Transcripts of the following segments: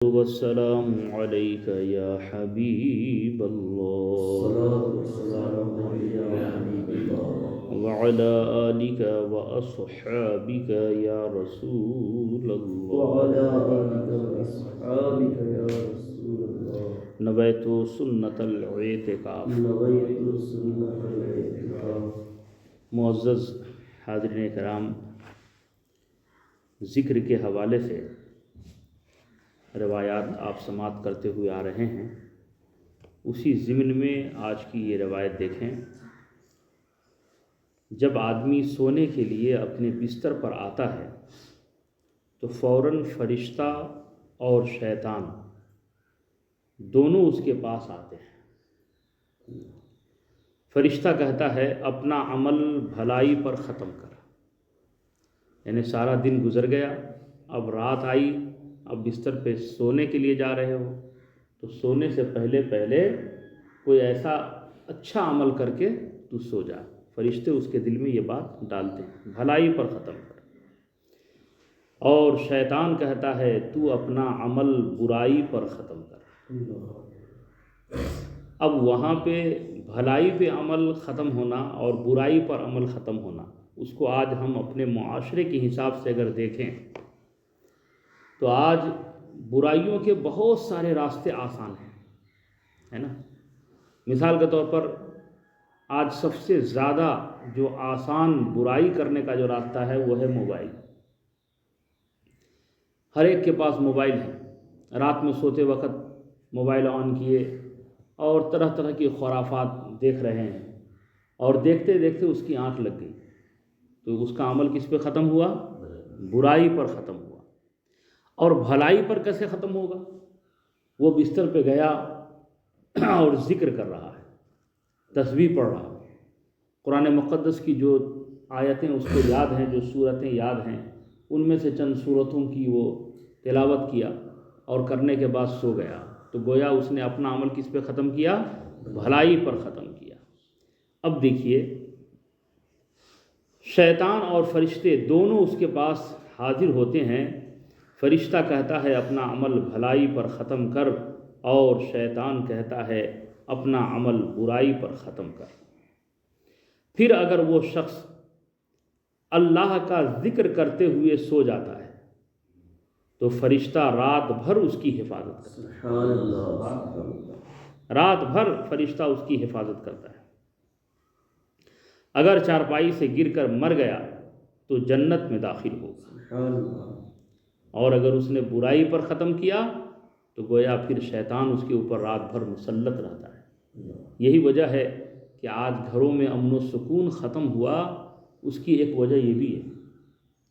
والسلام عليك يا حبيب الله وعلى آلك وأصحابك يا رسول الله نويت سنة الاعتكاف معزز حاضرین کرام، ذکر کے حوالے سے روایات آپ سماعت کرتے ہوئے آ رہے ہیں۔ اسی ضمن میں آج کی یہ روایت دیکھیں۔ جب آدمی سونے کے لیے اپنے بستر پر آتا ہے تو فوراً فرشتہ اور شیطان دونوں اس کے پاس آتے ہیں۔ فرشتہ کہتا ہے اپنا عمل بھلائی پر ختم کر، یعنی سارا دن گزر گیا، اب رات آئی، اب بستر پہ سونے کے لیے جا رہے ہو تو سونے سے پہلے کوئی ایسا اچھا عمل کر کے تو سو جا۔ فرشتے اس کے دل میں یہ بات ڈالتے ہیں، بھلائی پر ختم کر۔ اور شیطان کہتا ہے تو اپنا عمل برائی پر ختم کر۔ اب وہاں پہ بھلائی پہ عمل ختم ہونا اور برائی پر عمل ختم ہونا، اس کو آج ہم اپنے معاشرے کے حساب سے اگر دیکھیں تو آج برائیوں کے بہت سارے راستے آسان ہیں، ہے نا۔ مثال کے طور پر آج سب سے زیادہ جو آسان برائی کرنے کا جو راستہ ہے وہ ہے موبائل۔ ہر ایک کے پاس موبائل ہے، رات میں سوتے وقت موبائل آن کیے اور طرح طرح کی خرافات دیکھ رہے ہیں، اور دیکھتے دیکھتے اس کی آنکھ لگ گئی تو اس کا عمل کس پہ ختم ہوا؟ برائی پر ختم ہوا۔ اور بھلائی پر کیسے ختم ہوگا؟ وہ بستر پہ گیا اور ذکر کر رہا ہے، تسبیح پڑھ رہا ہے، قرآن مقدس کی جو آیتیں اس کو یاد ہیں، جو سورتیں یاد ہیں، ان میں سے چند سورتوں کی وہ تلاوت کیا اور کرنے کے بعد سو گیا، تو گویا اس نے اپنا عمل کس پہ ختم کیا؟ بھلائی پر ختم کیا۔ اب دیکھیے، شیطان اور فرشتے دونوں اس کے پاس حاضر ہوتے ہیں۔ فرشتہ کہتا ہے اپنا عمل بھلائی پر ختم کر، اور شیطان کہتا ہے اپنا عمل برائی پر ختم کر۔ پھر اگر وہ شخص اللہ کا ذکر کرتے ہوئے سو جاتا ہے تو فرشتہ رات بھر اس کی حفاظت کرتا ہے، رات بھر فرشتہ اس کی حفاظت کرتا ہے۔ اگر چارپائی سے گر کر مر گیا تو جنت میں داخل ہوگا، اور اگر اس نے برائی پر ختم کیا تو گویا پھر شیطان اس کے اوپر رات بھر مسلط رہتا ہے۔ یہی وجہ ہے کہ آج گھروں میں امن و سکون ختم ہوا، اس کی ایک وجہ یہ بھی ہے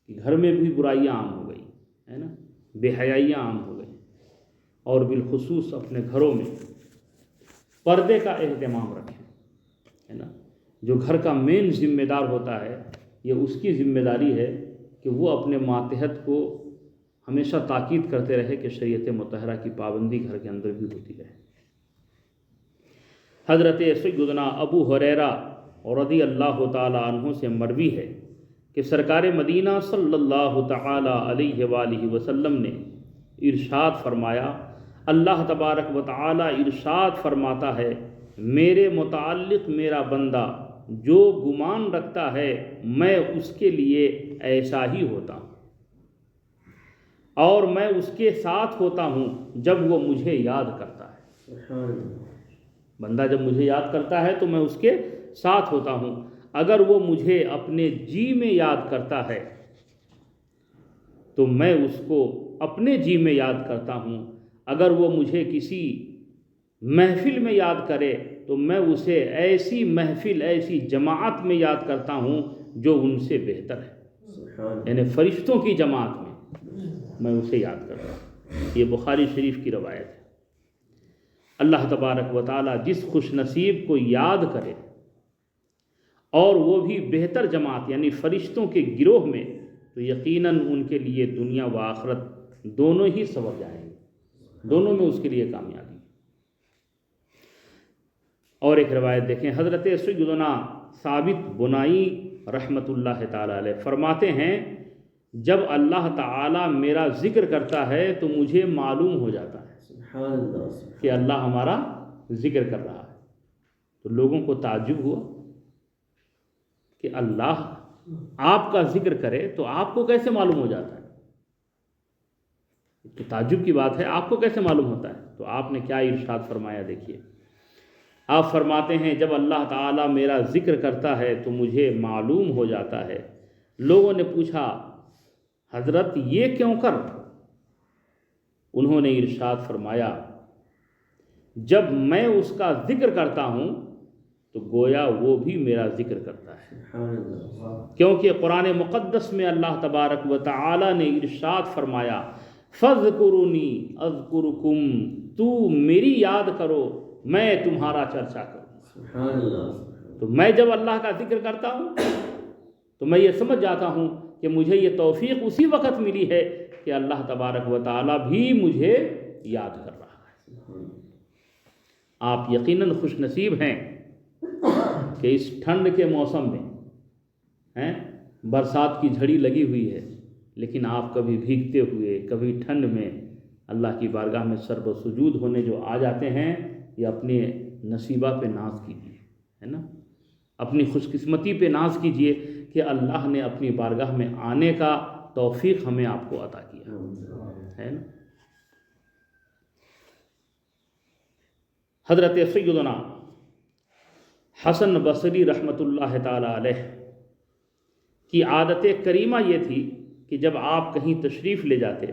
کہ گھر میں بھی برائیاں عام ہو گئی، ہے نا، بے حیائیاں عام ہو گئی، اور بالخصوص اپنے گھروں میں پردے کا اہتمام رکھیں، ہے نا۔ جو گھر کا مین ذمہ دار ہوتا ہے، یہ اس کی ذمہ داری ہے کہ وہ اپنے ماتحت کو ہمیشہ تاکید کرتے رہے کہ شریعت مطہرہ کی پابندی گھر کے اندر بھی ہوتی ہے۔ حضرت سیدنا ابو ہریرہ رضی اللہ تعالی عنہ سے مروی ہے کہ سرکار مدینہ صلی اللہ تعالی علیہ وآلہ وسلم نے ارشاد فرمایا، اللہ تبارک و تعالی ارشاد فرماتا ہے، میرے متعلق میرا بندہ جو گمان رکھتا ہے میں اس کے لیے ایسا ہی ہوتا ہوں، اور میں اس کے ساتھ ہوتا ہوں جب وہ مجھے یاد کرتا ہے۔ بندہ جب مجھے یاد کرتا ہے تو میں اس کے ساتھ ہوتا ہوں، اگر وہ مجھے اپنے جی میں یاد کرتا ہے تو میں اس کو اپنے جی میں یاد کرتا ہوں، اگر وہ مجھے کسی محفل میں یاد کرے تو میں اسے ایسی محفل، ایسی جماعت میں یاد کرتا ہوں جو ان سے بہتر ہے، یعنی فرشتوں کی جماعت میں میں اسے یاد کرتا ہوں۔ یہ بخاری شریف کی روایت ہے۔ اللہ تبارک و تعالی جس خوش نصیب کو یاد کرے، اور وہ بھی بہتر جماعت یعنی فرشتوں کے گروہ میں، تو یقیناً ان کے لیے دنیا و آخرت دونوں ہی سنور جائیں گے، دونوں میں اس کے لیے کامیابی۔ اور ایک روایت دیکھیں، حضرت سیدنا ثابت بنائی رحمۃ اللہ تعالی علیہ فرماتے ہیں جب اللہ تعالیٰ میرا ذکر کرتا ہے تو مجھے معلوم ہو جاتا ہے سبحان اللہ کہ اللہ ہمارا ذکر کر رہا ہے۔ تو لوگوں کو تعجب ہوا کہ اللہ آپ کا ذکر کرے تو آپ کو کیسے معلوم ہو جاتا ہے؟ تو تعجب کی بات ہے، آپ کو کیسے معلوم ہوتا ہے؟ تو آپ نے کیا ارشاد فرمایا، دیکھیے آپ فرماتے ہیں جب اللہ تعالیٰ میرا ذکر کرتا ہے تو مجھے معلوم ہو جاتا ہے۔ لوگوں نے پوچھا حضرت یہ کیوں کر؟ انہوں نے ارشاد فرمایا جب میں اس کا ذکر کرتا ہوں تو گویا وہ بھی میرا ذکر کرتا ہے، سبحان اللہ کیونکہ قرآن مقدس میں اللہ تبارک و تعالی نے ارشاد فرمایا فَاذْكُرُونِي أَذْكُرُكُمْ، تو میری یاد کرو میں تمہارا چرچا کروں۔ سبحان اللہ تو میں جب اللہ کا ذکر کرتا ہوں تو میں یہ سمجھ جاتا ہوں کہ مجھے یہ توفیق اسی وقت ملی ہے کہ اللہ تبارک و تعالی بھی مجھے یاد کر رہا ہے۔ آپ یقیناً خوش نصیب ہیں کہ اس ٹھنڈ کے موسم میں برسات کی جھڑی لگی ہوئی ہے، لیکن آپ کبھی بھیگتے ہوئے کبھی ٹھنڈ میں اللہ کی بارگاہ میں سر و سجود ہونے جو آ جاتے ہیں، یہ اپنے نصیبہ پہ ناز کیجیے، ہے نا، اپنی خوش قسمتی پہ ناز کیجیے کہ اللہ نے اپنی بارگاہ میں آنے کا توفیق ہمیں آپ کو عطا کیا ہے نا۔ حضرت سیدنا حسن بصری رحمۃ اللہ تعالی علیہ کی عادت کریمہ یہ تھی کہ جب آپ کہیں تشریف لے جاتے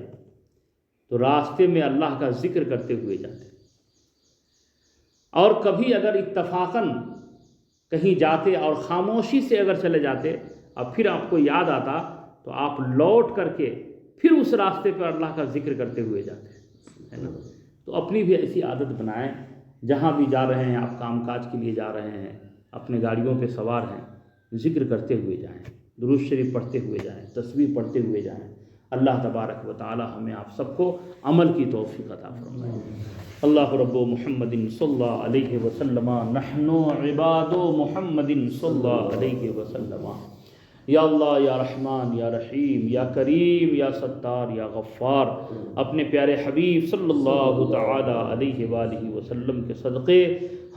تو راستے میں اللہ کا ذکر کرتے ہوئے جاتے، اور کبھی اگر اتفاقاً کہیں جاتے اور خاموشی سے اگر چلے جاتے اور پھر آپ کو یاد آتا تو آپ لوٹ کر کے پھر اس راستے پر اللہ کا ذکر کرتے ہوئے جاتے، ہے نا۔ تو اپنی بھی ایسی عادت بنائیں، جہاں بھی جا رہے ہیں آپ، کام کاج کے لیے جا رہے ہیں، اپنے گاڑیوں پہ سوار ہیں، ذکر کرتے ہوئے جائیں، درود شریف پڑھتے ہوئے جائیں، تسبیح پڑھتے ہوئے جائیں۔ اللہ تبارک و تعالی ہمیں آپ سب کو عمل کی توفیق عطا فرمائے۔ اللہ رب محمد صلی اللہ علیہ وسلم، نحن عباد محمد صلی اللہ علیہ وسلم۔ یا اللہ، یا رحمان، یا رحیم، یا کریم، یا ستار، یا غفار، اپنے پیارے حبیب صلی اللہ تعالی علیہ وآلہ وسلم کے صدقے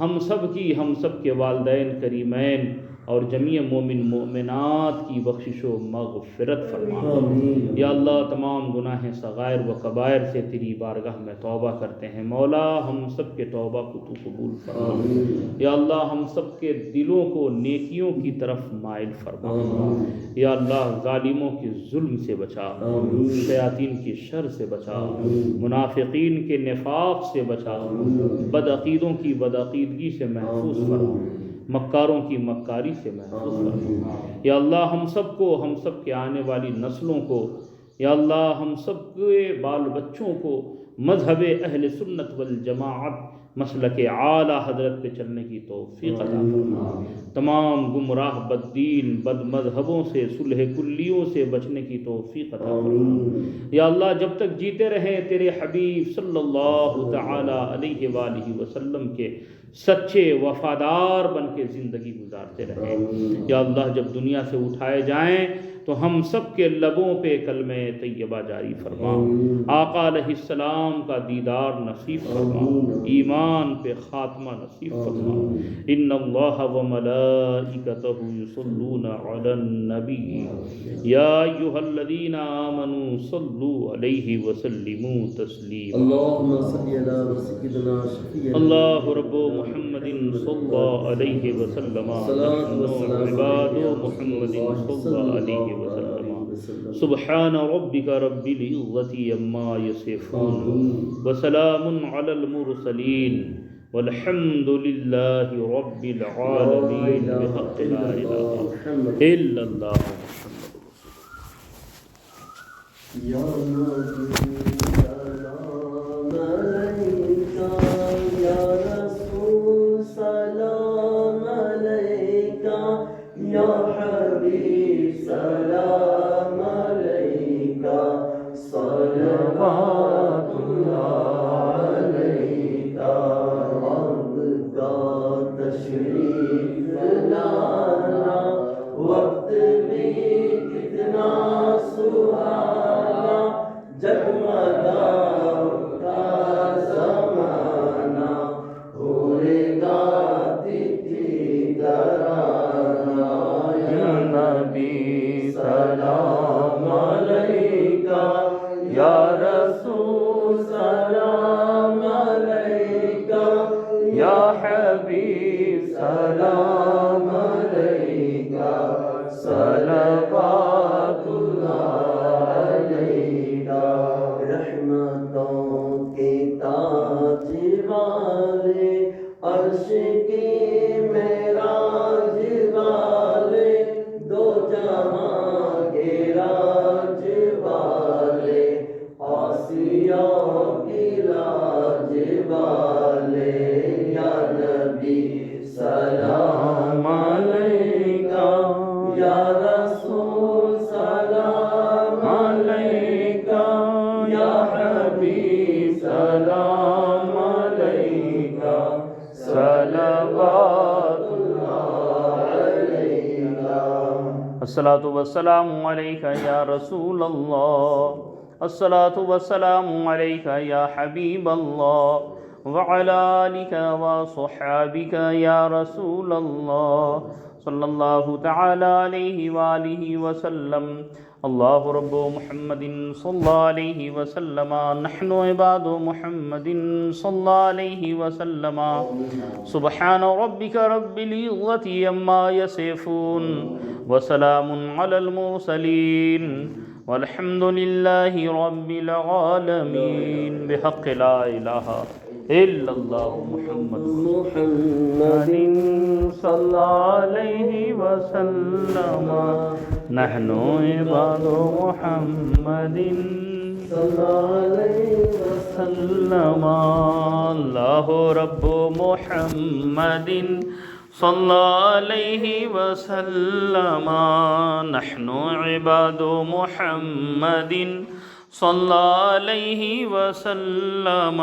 ہم سب کی، ہم سب کے والدین کریمین اور جمیع مومن مومنات کی بخشش و مغفرت فرما۔ یا اللہ، تمام گناہ صغائر و کبائر سے تیری بارگاہ میں توبہ کرتے ہیں، مولا ہم سب کے توبہ کو تو قبول فرما۔ یا اللہ، ہم سب کے دلوں کو نیکیوں کی طرف مائل فرما۔ یا اللہ، ظالموں کے ظلم سے بچا، شیاطین کی شر سے بچا، منافقین کے نفاق سے بچا، بدعقیدوں کی بدعقیدگی سے محفوظ فرما، مکاروں کی مکاری سے محفوظ فرما۔ یا اللہ، ہم سب کو، ہم سب کے آنے والی نسلوں کو، یا اللہ ہم سب کے بال بچوں کو مذہب اہل سنت والجماعت مسلک اعلی حضرت پہ چلنے کی توفیق عطا فرما۔ تمام گمراہ بددین بد مذہبوں سے، صلح کلیوں سے بچنے کی توفیق عطا فرما۔ یا اللہ، جب تک جیتے رہیں تیرے حبیب صلی اللہ تعالی علیہ وآلہ وسلم کے سچے وفادار بن کے زندگی گزارتے رہیں۔ یا اللہ، جب دنیا سے اٹھائے جائیں تو ہم سب کے لبوں پہ کلمہ طیبہ جاری فرما، آقا علیہ السلام کا دیدار نصیب فرما، ایمان پہ خاتمہ نصیب فرما۔ ان اللہ وملائکتہ یصلون علی النبی یا ایھا الذین آمنوا صلوا علیہ وسلموا تسلیما۔ اللهم صل علی سیدنا شفیع اللہ رب محمد صلی اللہ علیہ وسلم، نحن عباد محمد صلی اللہ علیہ وسلم۔ سبحان ربک رب العزۃ عما یصفون، وسلام علی المرسلین، والحمد للہ رب العالمین، بحق لا الہ الا اللہ محمد رسول یا نبی سلام علیکہ، یا رسول سلام علیکہ، یا حبیب سلام علیکہ، صلوات اللہ علیکہ۔ اب کا تشریف لانا وقت بھی کتنا سہانا، تاج والے عرش کی معراج والے دو جہاں کے راج والے آسیوں کی لاج والے یا نبی سلام علیکہ یا رسول سلام علیکہ یا حبیب سلام علیکہ صلوات اللہ علیکہ الصلاة والسلام علیکہ یا رسول اللہ الصلاة والسلام علیکہ یا حبیب اللہ وعلى آلك وصحابك يا رسول الله صلى الله تعالى عليه وآله وسلم الله رب محمد صلى الله عليه وسلم نحن عباد محمد صلى الله عليه وسلم سبحان ربك رب العزة عما يصفون وسلام على المرسلين والحمد لله رب العالمين بحق لا إله إلا الله محمد صلى الله عليه وسلم نحن عباد محمد صلى الله عليه وسلم الله رب محمد صلى الله عليه وسلم نحن عباد محمد صلى الله عليه وسلم